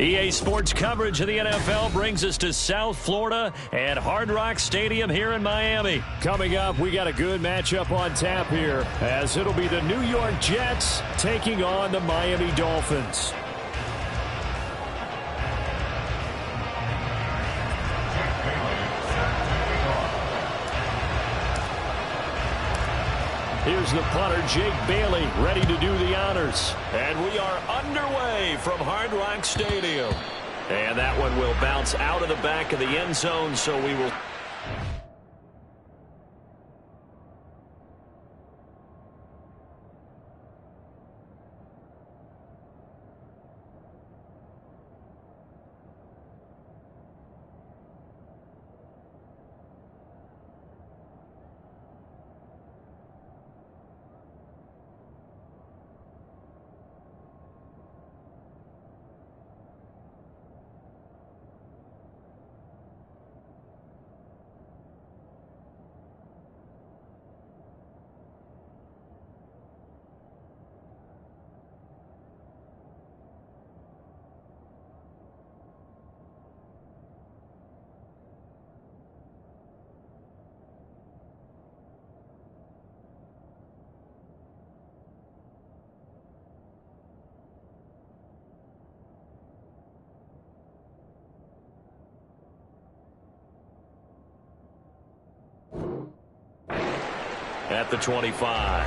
EA Sports coverage of the NFL brings us to South Florida at Hard Rock Stadium here in Miami. Coming up, we got a good matchup on tap here, as it'll be the New York Jets taking on the Miami Dolphins. Here's the punter, Jake Bailey, ready to do the honors. And we are underway from Hard Rock Stadium. And that one will bounce out of the back of the end zone, so we will... At the 25.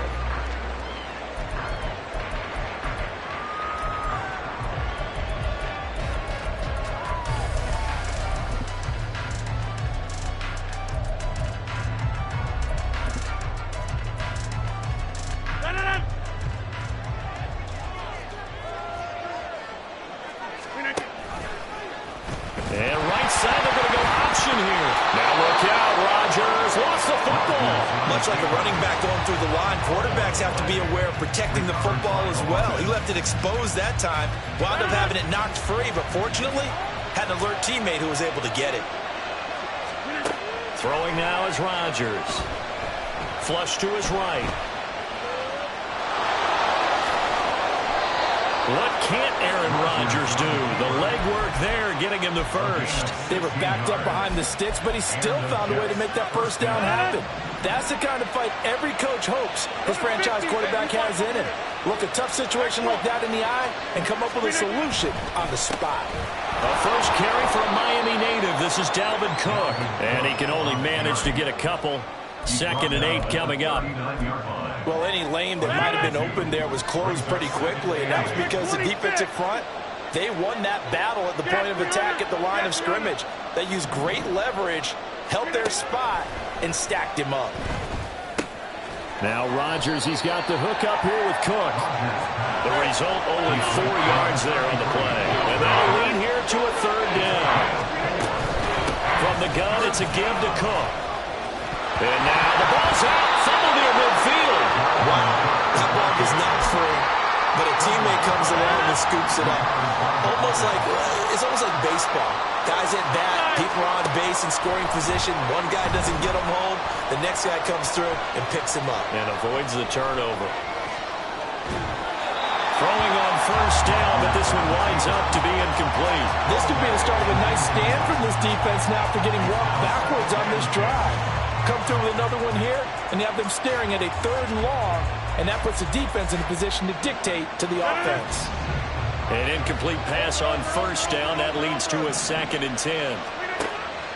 And right side, they're going to go option here. Now look out, Rodgers lost the football. Much like a running back going through the line, quarterbacks have to be aware of protecting the football as well. He left it exposed that time, wound up having it knocked free, but fortunately, had an alert teammate who was able to get it. Throwing now is Rodgers. Flush to his right. What can't Aaron Rodgers do? The legwork there getting him the first. They were backed up behind the sticks, but he still found a way to make that first down happen. That's the kind of fight every coach hopes his franchise quarterback has in him. Look a tough situation like that in the eye and come up with a solution on the spot. A first carry for a Miami native. This is Dalvin Cook. And he can only manage to get a couple. 2nd and 8 coming up. Well, any lane that might have been open there was closed pretty quickly, and that was because the defensive front, they won that battle at the point of attack at the line of scrimmage. They used great leverage, held their spot, and stacked him up. Now Rodgers, he's got the hook up here with Cook. The result, only 4 yards there on the play. And that'll lead here to a 3rd down. From the gun, it's a give to Cook. And now the ball's out. Fumble near midfield. Wow, that ball was not free, but a teammate comes along and scoops it up. It's almost like baseball. Guys at bat, people are on base in scoring position. One guy doesn't get him home. The next guy comes through and picks him up. And avoids the turnover. Throwing on first down, but this one winds up to be incomplete. This could be the start of a nice stand from this defense now after getting walked backwards on this drive. Come through with another one here, and you have them staring at a 3rd and long, and that puts the defense in a position to dictate to the offense. An incomplete pass on first down. That leads to a 2nd and 10.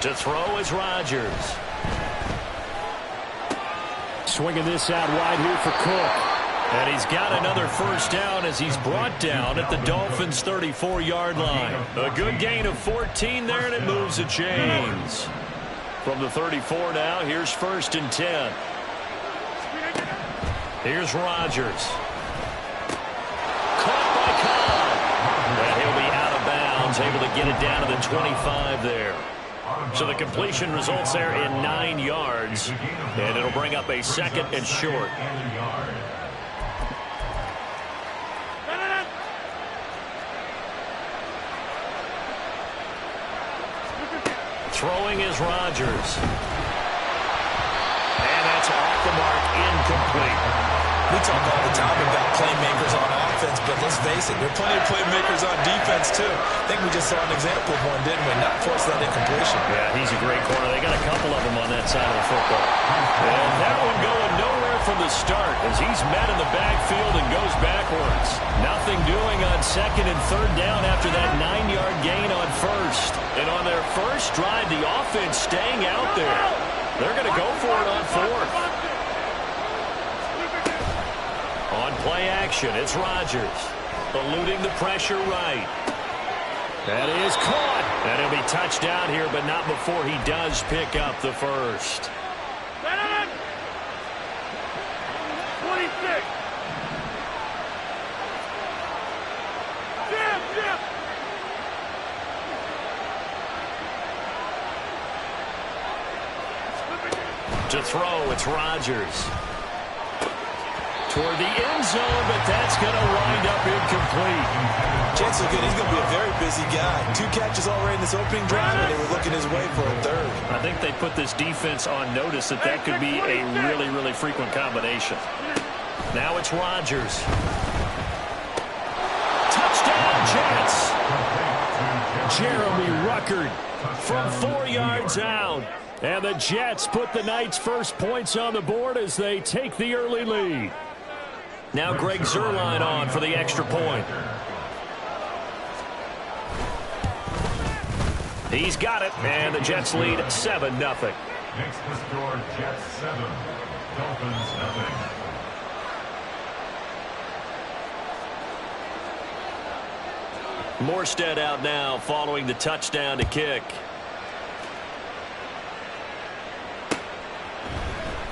To throw is Rodgers. Swinging this out wide here for Cook. And he's got another first down as he's brought down at the Dolphins' 34-yard line. A good gain of 14 there, and it moves the chains. From the 34 now, here's 1st and 10. Here's Rodgers. Caught by Cobb. And he'll be out of bounds, able to get it down to the 25 there. So the completion results there in 9 yards. And it'll bring up a 2nd and short. Throwing is Rodgers. And that's off the mark, incomplete. We talk all the time about playmakers on offense, but let's face it, there are plenty of playmakers on defense, too. I think we just saw an example of one, didn't we? Not force that incompletion. Yeah, he's a great corner. They got a couple of them on that side of the football. And that one going nowhere from the start as he's met in the backfield and goes backwards. Nothing doing on second and third down after that 9-yard gain on first. And on their first drive, the offense staying out there. They're going to go for it on fourth. On play action, it's Rodgers. Eluding the pressure right. That is caught. And he'll be touchdown here, but not before he does pick up the first. 26. To throw, it's Rodgers. Toward the end zone, but that's going to wind up incomplete. Chance is good. He's going to be a very busy guy. 2 catches already in this opening drive, and they were looking his way for a third. I think they put this defense on notice that could be a really, really frequent combination. Now it's Rodgers. Touchdown, Jets. Jeremy Ruckert from 4 yards out. And the Jets put the Knights' first points on the board as they take the early lead. Now Greg Zuerlein on for the extra point. He's got it, and the Jets lead 7-0. Makes the score Jets 7, Dolphins 0. Morstead out now following the touchdown to kick.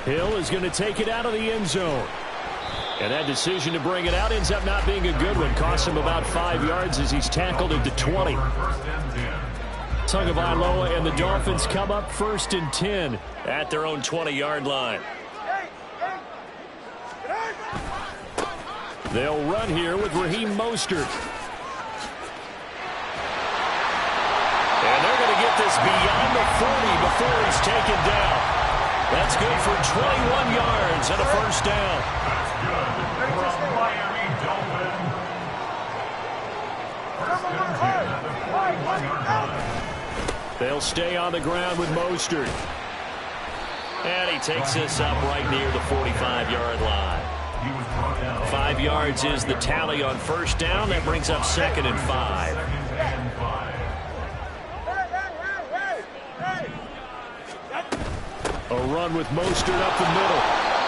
Hill is going to take it out of the end zone. And that decision to bring it out ends up not being a good one. Costs him about 5 yards as he's tackled at the 20. Tagovailoa and the Dolphins come up 1st and 10 at their own 20-yard line. They'll run here with Raheem Mostert. And they're going to get this beyond the 40 before he's taken down. That's good for 21 yards and a first down. That's good from Miami Dolphins. First and 10 at the 41-yard line. They'll stay on the ground with Mostert. And he takes this up right near the 45-yard line. 5 yards is the tally on first down. That brings up 2nd and 5. A run with Mostert up the middle.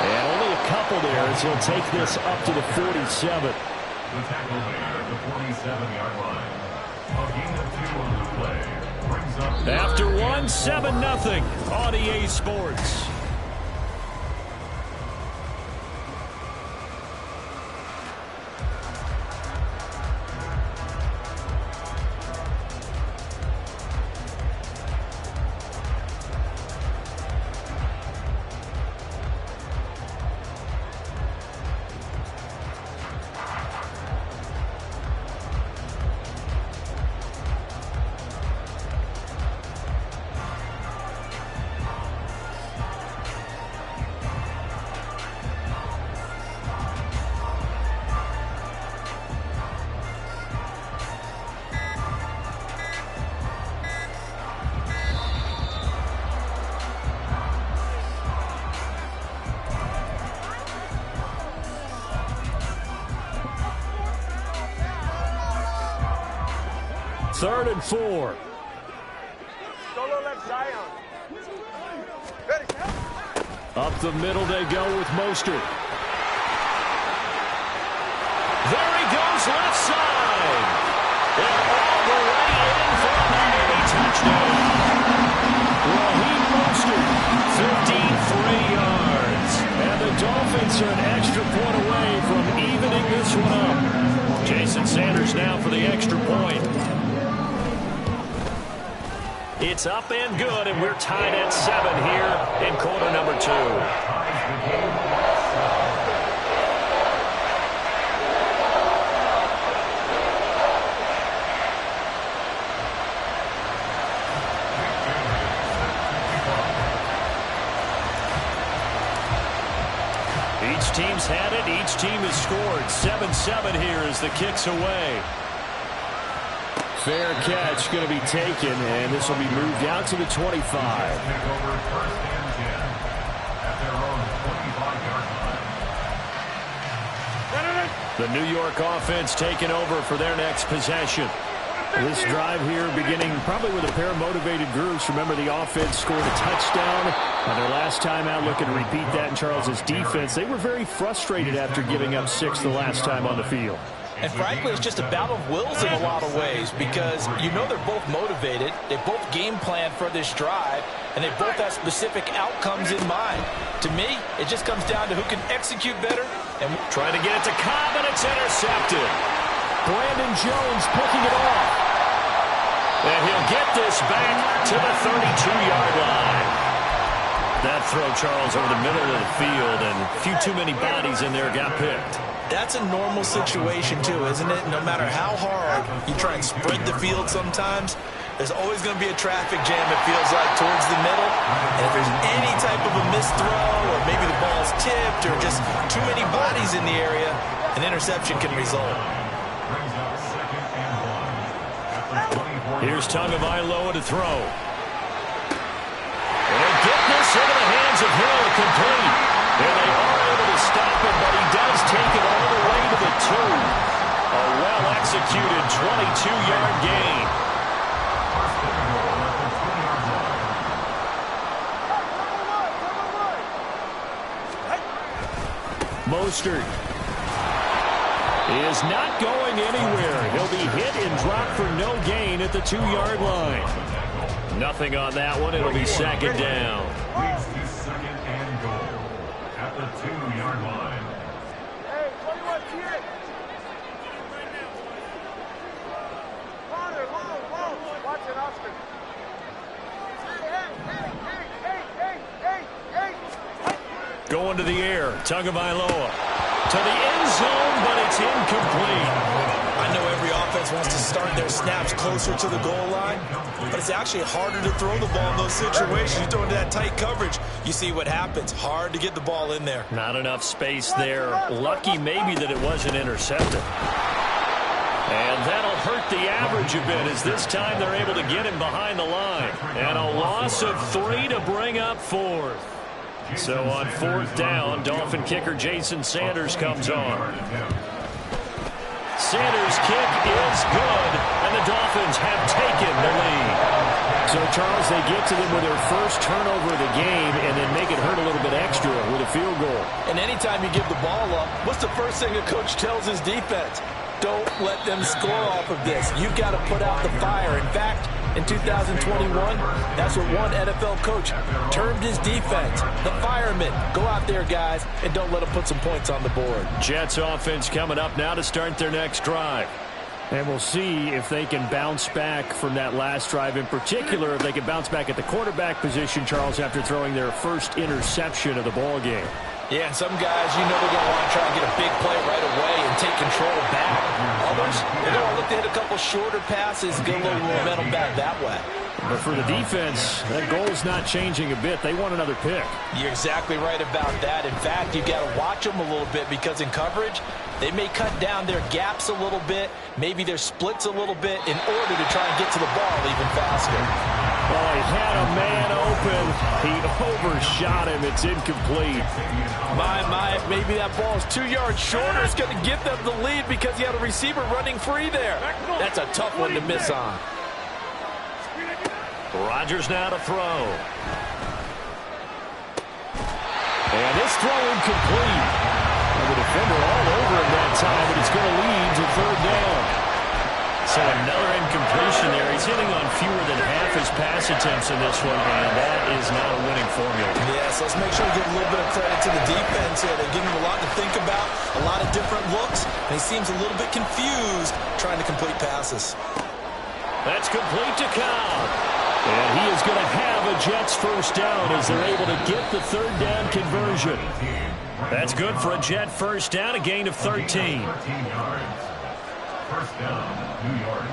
And only a couple there as he'll take this up to the 47. The tackle there at the 47-yard line. A gain of 2 on the play. Brings up After 1, 7-0 on EA Sports. Third and 4. Solo left Zion. Ready. Up the middle they go with Mostert. There he goes left side. They're all the way in for a Miami touchdown. Raheem Mostert, 53 yards. And the Dolphins are an extra point away from evening this one up. Jason Sanders now for the extra point. It's up and good, and we're tied at 7 here in quarter number 2. Each team's had it. Each team has scored. 7-7 here as the kick's away. Fair catch going to be taken, and this will be moved out to the 25. The New York offense taking over for their next possession. This drive here beginning probably with a pair of motivated groups. Remember, the offense scored a touchdown on their last time out. Looking to repeat that in Charles's defense. They were very frustrated after giving up 6 the last time on the field. And frankly, it's just a battle of wills in a lot of ways because you know they're both motivated. They both game plan for this drive, and they both have specific outcomes in mind. To me, it just comes down to who can execute better. And trying to get it to Cobb, and it's intercepted. Brandon Jones picking it off. And he'll get this back to the 32-yard line. That throw, Charles, over the middle of the field, and a few too many bodies in there got picked. That's a normal situation, too, isn't it? No matter how hard you try and spread the field sometimes, there's always going to be a traffic jam, it feels like, towards the middle. And if there's any type of a missed throw or maybe the ball's tipped or just too many bodies in the area, an interception can result. Here's Tagovailoa to throw. And they get this into the hands of Hill, complete. And they are able to stop him, but he does take it all the way to the 2. A well-executed 22-yard gain. Mostert is not going anywhere. He'll be hit and dropped for no gain at the 2-yard line. Nothing on that one. It'll be second down. Leads to second and goal at the 2-yard line. Hey, 21, here. Father, long. Watch it, Oscar. Hey. Going to the air. Tagovailoa to the end zone, but it's incomplete. I know every offense wants to start their snaps closer to the goal line, but it's actually harder to throw the ball in those situations. You throw into that tight coverage, you see what happens. Hard to get the ball in there. Not enough space there. Lucky maybe that it wasn't intercepted. And that'll hurt the average a bit as this time they're able to get him behind the line. And a loss of 3 to bring up 4th. So on 4th down, Dolphin kicker Jason Sanders comes on. Sanders' kick is good, and the Dolphins have taken the lead. So, Charles, they get to them with their first turnover of the game and then make it hurt a little bit extra with a field goal. And anytime you give the ball up, what's the first thing a coach tells his defense? Don't let them score off of this. You've got to put out the fire. In fact, in 2021, that's what one NFL coach termed his defense. The firemen. Go out there, guys, and don't let them put some points on the board. Jets offense coming up now to start their next drive. And we'll see if they can bounce back from that last drive. In particular, if they can bounce back at the quarterback position, Charles, after throwing their first interception of the ball game. Yeah, and some guys, you know, they're going to want to try and get a big play right away and take control back. Others, they're going to look to hit a couple shorter passes, get a little momentum back that way. But for the defense, that goal's not changing a bit. They want another pick. You're exactly right about that. In fact, you've got to watch them a little bit because in coverage, they may cut down their gaps a little bit, maybe their splits a little bit in order to try and get to the ball even faster. Oh, he had a man open. He overshot him. It's incomplete. My, maybe that ball is 2 yards shorter. It's going to give them the lead because he had a receiver running free there. That's a tough one to miss on. Rodgers now to throw. And this throw incomplete. And the defender all over him that time, but it's going to lead to 3rd down. So another incompletion there. He's hitting on fewer than half his pass attempts in this one, and that is not a winning formula. Yes, let's make sure we give a little bit of credit to the defense here. They're giving him a lot to think about, a lot of different looks, and he seems a little bit confused trying to complete passes. That's complete to Cobb. And he is going to have a Jets first down as they're able to get the 3rd down conversion. That's good for a Jet first down, a gain of 13. 13 yards. First down, New York.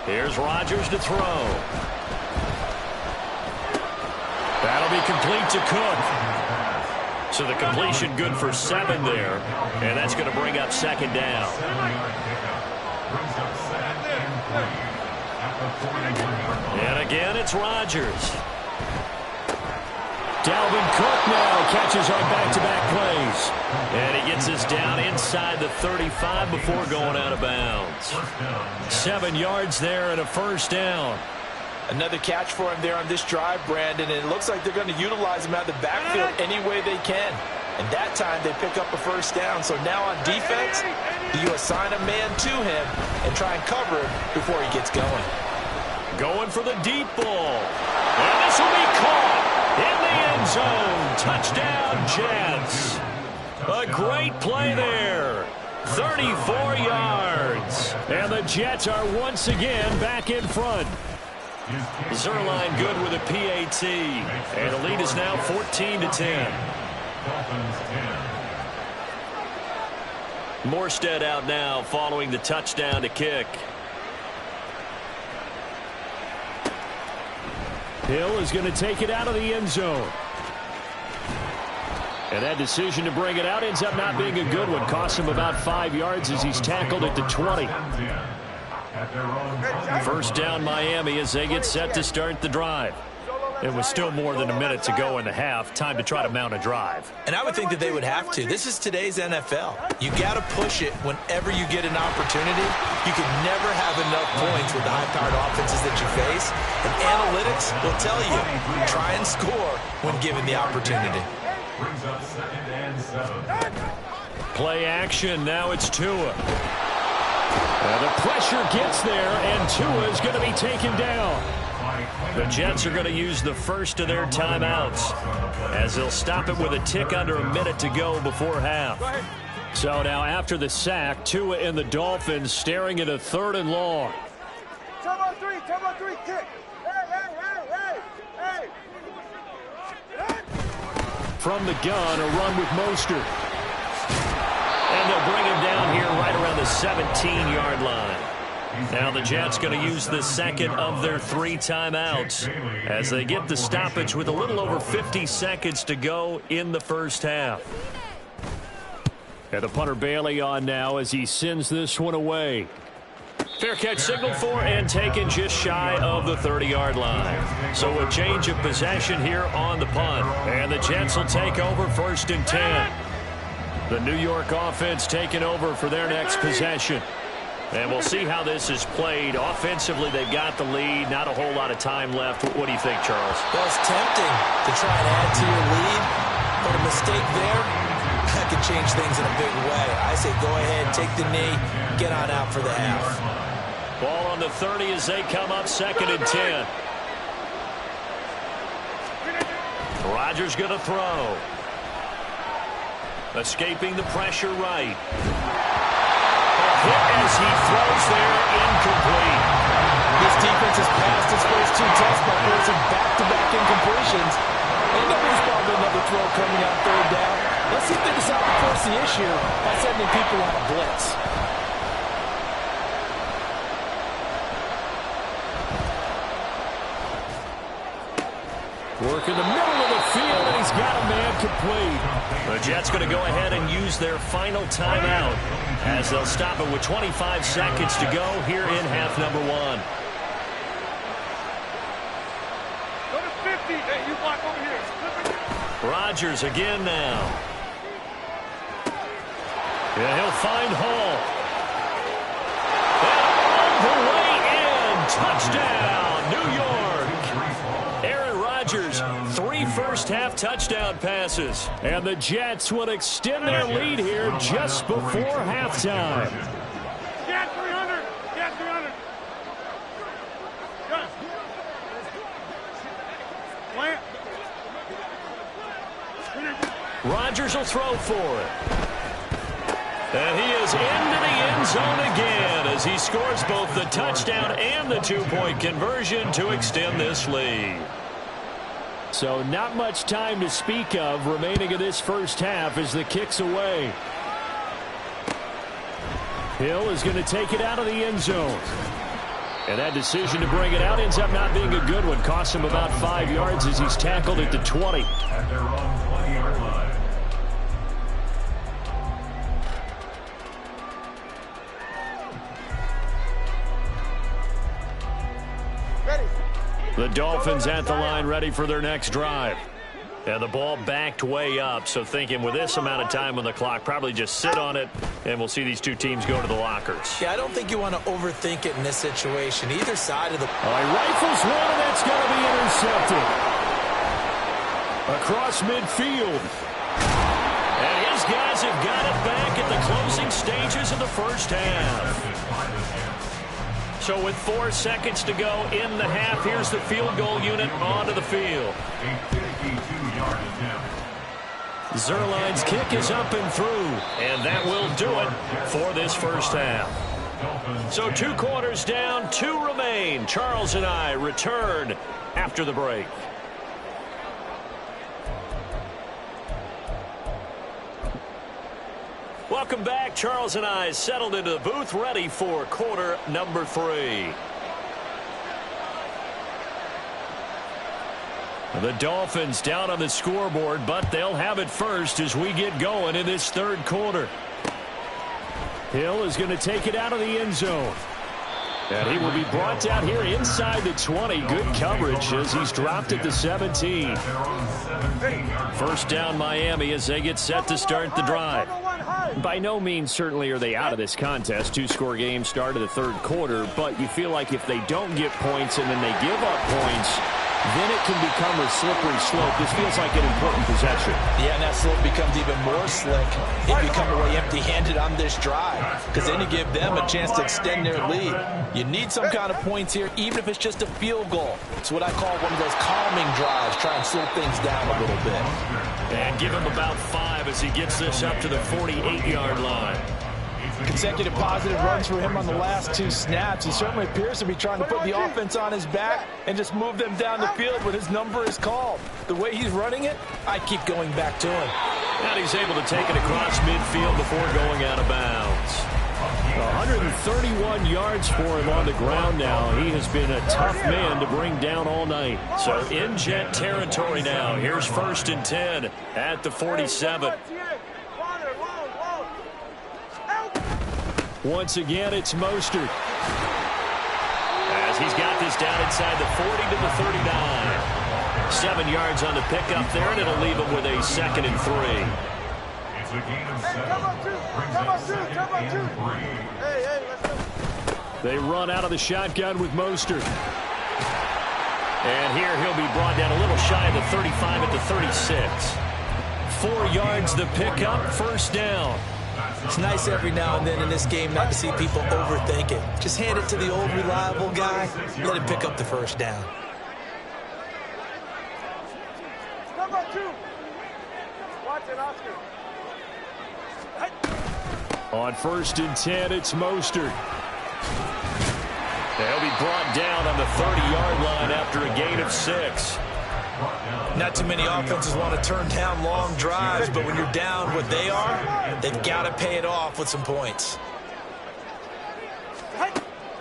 Here's Rodgers to throw. That'll be complete to Cook. So the completion good for 7 there, and that's going to bring up second down. 7-yard pickup. Brings up 2nd and 3 at the 41-yard line. And again, it's Rodgers. Dalvin Cook now catches on back-to-back plays. And he gets us down inside the 35 before going out of bounds. 7 yards there and a first down. Another catch for him there on this drive, Brandon, and it looks like they're going to utilize him out of the backfield any way they can. And that time they pick up a first down. So now on defense, you assign a man to him and try and cover him before he gets going. Going for the deep ball. And this will be caught in the end zone. Touchdown, Jets. A great play there. 34 yards. And the Jets are once again back in front. Zerline good with a PAT. And the lead is now 14-10. Dolphins 10. Morstead out now following the touchdown to kick. Hill is going to take it out of the end zone. And that decision to bring it out ends up not being a good one. Costs him about 5 yards as he's tackled at the 20. First down Miami as they get set to start the drive. It was still more than a minute to go in the half. Time to try to mount a drive. And I would think that they would have to. This is today's NFL. You got to push it whenever you get an opportunity. You can never have enough points with the high-powered offenses that you face. And analytics will tell you, try and score when given the opportunity. Brings up 2nd and 7. Play action. Now it's Tua. The pressure gets there, and Tua is going to be taken down. The Jets are going to use the first of their timeouts as they'll stop it with a tick under a minute to go before half. So now after the sack, Tua and the Dolphins staring at a 3rd and long. Come on, 3, kick. Hey. From the gun, a run with Mostert. And they'll bring him down here right around the 17-yard line. Now the Jets going to use the second of their 3 timeouts as they get the stoppage with a little over 50 seconds to go in the first half. And the punter Bailey on now as he sends this one away. Fair catch signaled for and taken just shy of the 30-yard line. So a change of possession here on the punt. And the Jets will take over 1st and 10. The New York offense taking over for their next possession. And we'll see how this is played. Offensively, they've got the lead. Not a whole lot of time left. What do you think, Charles? Well, it's tempting to try and add to your lead, but a mistake there, that could change things in a big way. I say go ahead, take the knee, get on out for the half. Ball on the 30 as they come up 2nd and 10. Rodgers going to throw. Escaping the pressure right. Hit as he throws there, incomplete. This defense has passed its first 2 tests by forcing back-to-back incompletions. And there's probably another throw coming out 3rd down. Let's see if they decide to force the issue by sending people on a blitz. Work in the middle of the field, and he's got a man complete. The Jets going to go ahead and use their final timeout as they'll stop it with 25 seconds to go here in half number 1. Go to 50. Hey, you block over here. Rodgers again now. Yeah, he'll find Hall. And all the way in. Touchdown, New York. Aaron Rodgers, 3 first-half touchdown passes. And the Jets will extend their lead here just before halftime. Get 300. Get 300. Good. Plant. Rodgers will throw for it. And he is into the end zone again as he scores both the touchdown and the 2-point conversion to extend this lead. So not much time to speak of remaining in this first half as the kick's away. Hill is going to take it out of the end zone. And that decision to bring it out ends up not being a good one. Costs him about 5 yards as he's tackled at the 20. At their own 20-yard line. The Dolphins at the line ready for their next drive. And the ball backed way up, so thinking with this amount of time on the clock, probably just sit on it, and we'll see these two teams go to the lockers. Yeah, I don't think you want to overthink it in this situation. Either side of the... Rifles one, and that's going to be intercepted. Across midfield. And his guys have got it back at the closing stages of the first half. So with 4 seconds to go in the half, here's the field goal unit onto the field. Zerline's kick is up and through, and that will do it for this first half. So 2 quarters down, 2 remain. Charles and I return after the break. Welcome back. Charles and I settled into the booth, ready for quarter number 3. The Dolphins down on the scoreboard, but they'll have it first as we get going in this third quarter. Hill is going to take it out of the end zone. And he will be brought down here inside the 20. Good coverage as he's dropped at the 17. First down Miami as they get set to start the drive. By no means certainly are they out of this contest. 2-score game start of the third quarter, but you feel like if they don't get points and then they give up points, then it can become a slippery slope. This feels like an important possession. Yeah, and that slope becomes even more slick if you come away empty-handed on this drive, because then you give them a chance to extend their lead. You need some kind of points here, even if it's just a field goal. It's what I call one of those calming drives, try and slow things down a little bit. And give him about 5 as he gets this up to the 48-yard line. Consecutive positive runs for him on the last 2 snaps. He certainly appears to be trying to put the offense on his back and just move them down the field when his number is called. The way he's running it, I keep going back to him. And he's able to take it across midfield before going out of bounds. 131 yards for him on the ground now. He has been a tough man to bring down all night. So in Jet territory now. Here's 1st and 10 at the 47. Once again, it's Mostert. As he's got this down inside the 40 to the 39. 7 yards on the pickup there, and it'll leave him with a 2nd and 3. It's a gain of 7. Brings up 2nd and 3. They run out of the shotgun with Mostert. And here he'll be brought down a little shy of the 35 at the 36. 4 yards the pickup, 1st down. It's nice every now and then in this game not to see people overthink it. Just hand it to the old reliable guy, let him pick up the 1st down. Number 2. Watch it, Oscar. On 1st and 10, it's Mostert. They'll be brought down on the 30-yard line after a gain of 6. Not too many offenses want to turn down long drives, but when you're down what they are, they've got to pay it off with some points.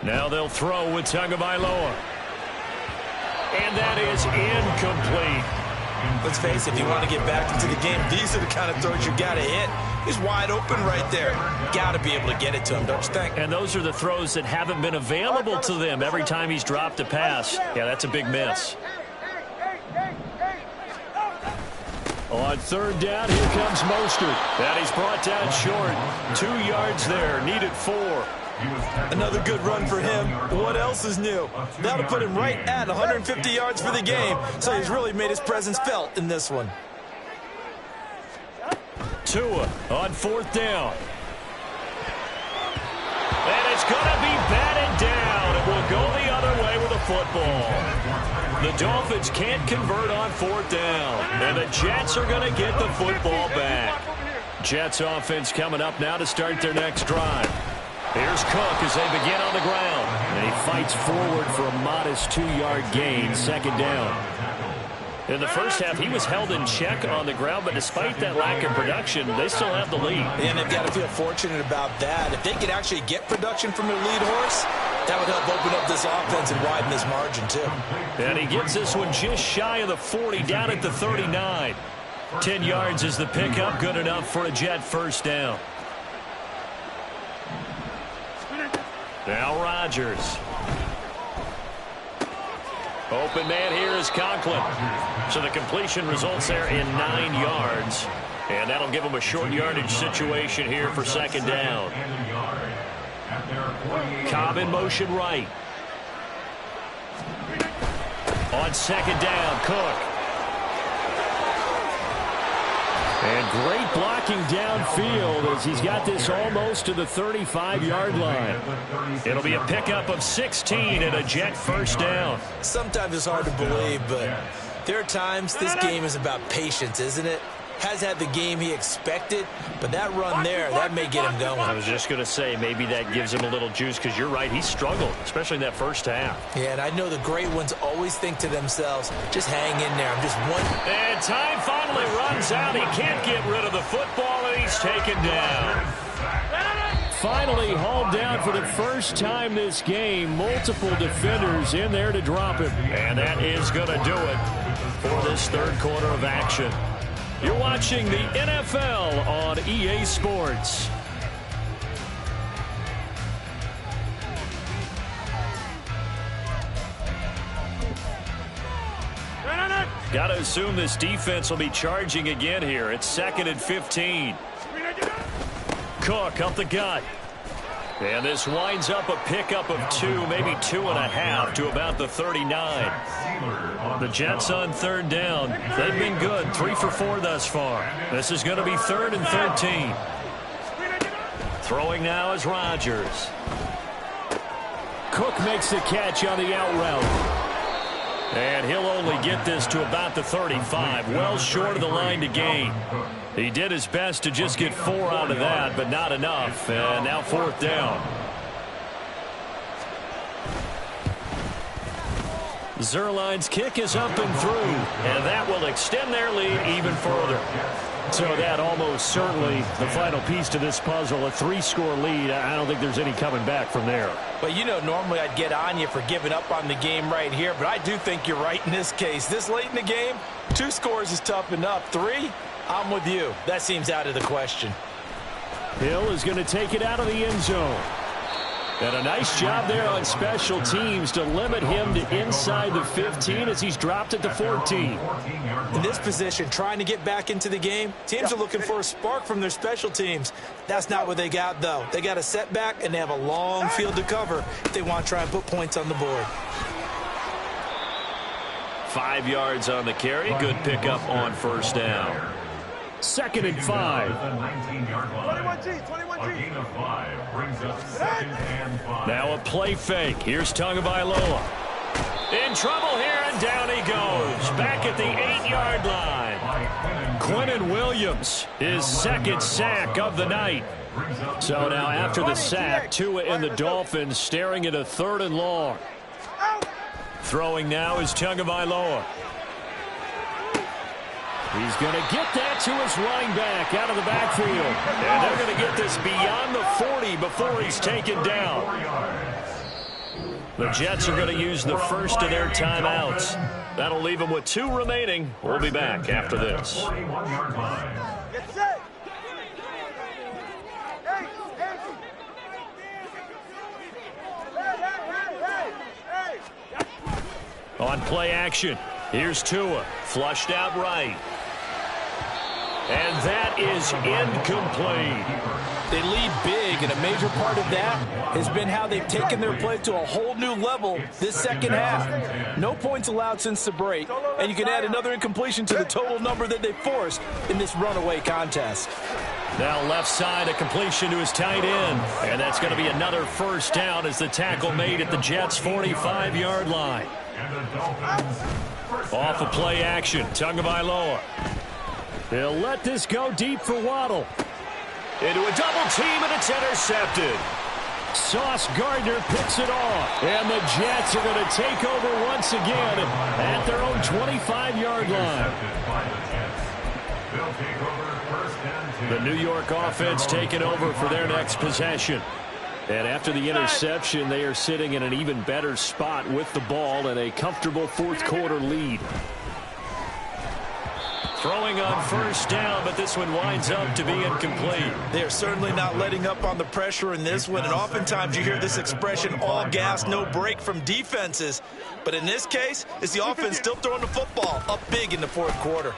Now they'll throw with Tagovailoa. And that is incomplete. Let's face it, if you want to get back into the game, these are the kind of throws you got to hit. He's wide open right there. Got to be able to get it to him, don't you think? And those are the throws that haven't been available to them every time he's dropped a pass. Yeah, that's a big miss. On 3rd down, here comes Mostert. And he's brought down short. 2 yards there, needed 4. Another good run for him. What else is new? That'll put him right at 150 yards for the game. So he's really made his presence felt in this one. Tua on 4th down. And it's going to be batted down. It will go the other way with the football. The Dolphins can't convert on 4th down. And the Jets are going to get the football back. Jets offense coming up now to start their next drive. Here's Cook as they begin on the ground. And he fights forward for a modest 2-yard gain, 2nd down. In the first half, he was held in check on the ground, but despite that lack of production, they still have the lead. And they've got to feel fortunate about that. If they could actually get production from their lead horse, that would help open up this offense and widen this margin, too. And he gets this one just shy of the 40, down at the 39. 10 yards is the pickup, good enough for a Jet 1st down. Now Rodgers. Open man here is Conklin. So the completion results there in 9 yards. And that'll give him a short yardage situation here for second down. Cobb in motion right. On second down, Cook. And great blocking downfield as he's got this almost to the 35-yard line. It'll be a pickup of 16 and a Jet first down. Sometimes it's hard to believe, but there are times this game is about patience, isn't it? Has had the game he expected, but that run there, that may get him going. I was just going to say, maybe that gives him a little juice, because you're right, he struggled, especially in that first half. Yeah, and I know the great ones always think to themselves, just hang in there. I'm just one. And time finally runs out. He can't get rid of the football, and he's taken down. Finally hauled down for the first time this game. Multiple defenders in there to drop him. And that is going to do it for this third quarter of action. You're watching the NFL on EA Sports. Got to assume this defense will be charging again here. It's 2nd and 15. Cook up the gut. And this winds up a pickup of 2, maybe 2.5 to about the 39. The Jets on third down. They've been good, 3 for 4 thus far. This is going to be 3rd and 13. Throwing now is Rodgers. Cook makes the catch on the out route. And he'll only get this to about the 35, well short of the line to gain. He did his best to just get 4 out of that, but not enough. And now 4th down. Zuerlein's kick is up and through, and that will extend their lead even further. So that almost certainly the final piece to this puzzle, a 3-score lead. I don't think there's any coming back from there. But, you know, normally I'd get on you for giving up on the game right here, but I do think you're right in this case. This late in the game, 2 scores is tough enough. 3, I'm with you. That seems out of the question. Hill is going to take it out of the end zone. And a nice job there on special teams to limit him to inside the 15 as he's dropped at the 14. In this position, trying to get back into the game, teams are looking for a spark from their special teams. That's not what they got, though. They got a setback, and they have a long field to cover if they want to try and put points on the board. 5 yards on the carry. Good pickup on first down. 2nd and 5. 21G. A gain of 5 brings up 2nd and 5. Now a play fake. Here's Tagovailoa. In trouble here, and down he goes. Back at the 8-yard line. Quinnen Williams, his 2nd sack of the night. So now after the sack, Tua and the Dolphins staring at a 3rd and long. Throwing now is Tagovailoa. He's going to get that to his running back out of the backfield. And they're going to get this beyond the 40 before he's taken down. The Jets are going to use the first of their timeouts. That'll leave them with 2 remaining. We'll be back after this. Get set. On play action, here's Tua, flushed out right. And that is incomplete. They lead big, and a major part of that has been how they've taken their play to a whole new level this second half. No points allowed since the break, and you can add another incompletion to the total number that they forced in this runaway contest. Now left side, a completion to his tight end. And that's going to be another first down as the tackle made at the Jets' 45-yard line. Off of play action, Tagovailoa. They'll let this go deep for Waddle. Into a double team, and it's intercepted. Sauce Gardner picks it off. And the Jets are going to take over once again at their own 25-yard line. The New York offense taking over for their next possession. And after the interception, they are sitting in an even better spot with the ball and a comfortable 4th quarter lead. Throwing on first down, but this one winds up to be incomplete. They're certainly not letting up on the pressure in this one, and oftentimes you hear this expression, all gas, no break from defenses. But in this case, it's the offense still throwing the football up big in the fourth quarter.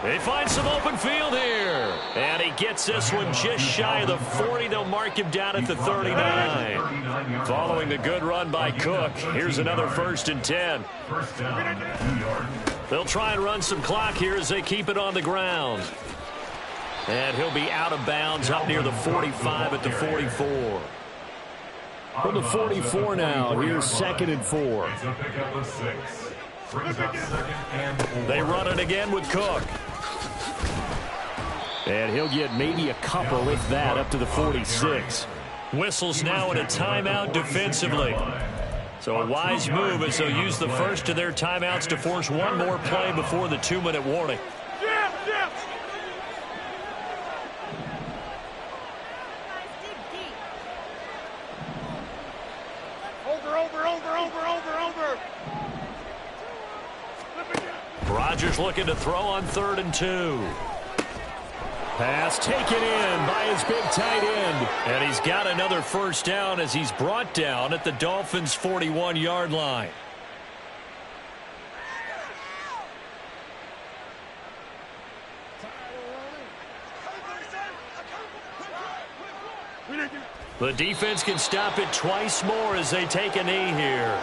They find some open field here. And he gets this one just shy of the 40. They'll mark him down at the 39. Following the good run by Cook, here's another 1st and 10. First down, 2 yards. They'll try and run some clock here as they keep it on the ground. And he'll be out of bounds up near the 45 at the 44. From the 44 now, here's 2nd and 4. It's a pickup of 6. Brings up 2nd and 4. They run it again with Cook. And he'll get maybe a couple, if that, up to the 46. Whistles now in a timeout defensively. So a wise move as they'll use the first of their timeouts to force one more play before the 2-minute warning. Rodgers looking to throw on 3rd and 2. Pass taken in by his big tight end. And he's got another first down as he's brought down at the Dolphins' 41-yard line. The defense can stop it twice more as they take a knee here.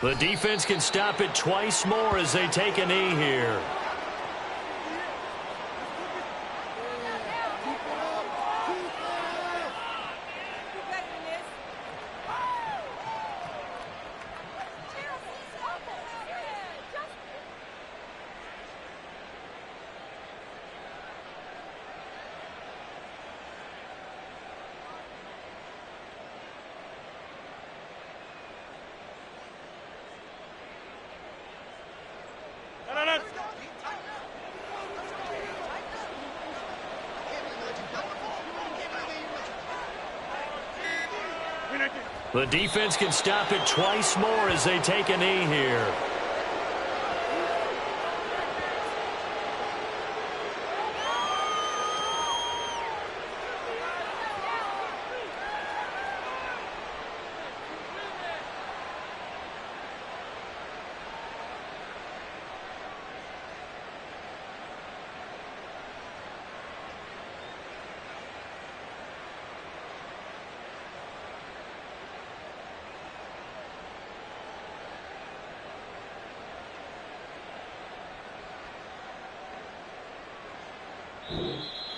The defense can stop it twice more as they take a knee here. The defense can stop it twice more as they take a knee here.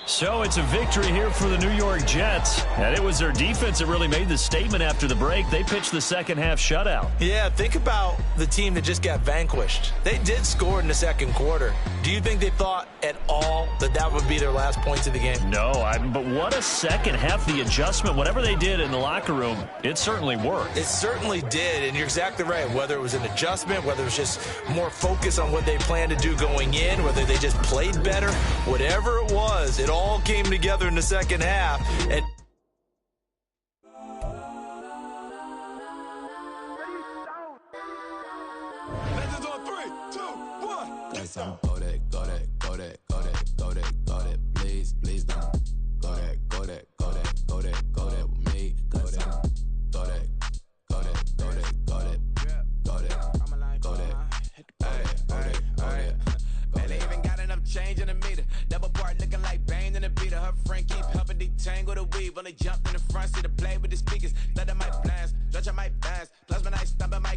So it's a victory here for the New York Jets. And it was their defense that really made the statement after the break. They pitched the second half shutout. Yeah, think about the team that just got vanquished. They did score in the second quarter. Do you think they thought at all that that would be their last points of the game? No, but what a second half. The adjustment, whatever they did in the locker room, it certainly worked. It certainly did, and you're exactly right. Whether it was an adjustment, whether it was just more focus on what they planned to do going in, whether they just played better, whatever it was, it all came together in the second half. And Legends on 3, 2, 1. Let's go. Please, please don't. Go that with me. Go that. Man, they even got enough change in the meter. Double part looking like Bane in the beater. Her friend keep helping detangle the weave. When they jumped in the front, see the play with the speakers. Let them might blast, judge I might pass. Plus when I stop at my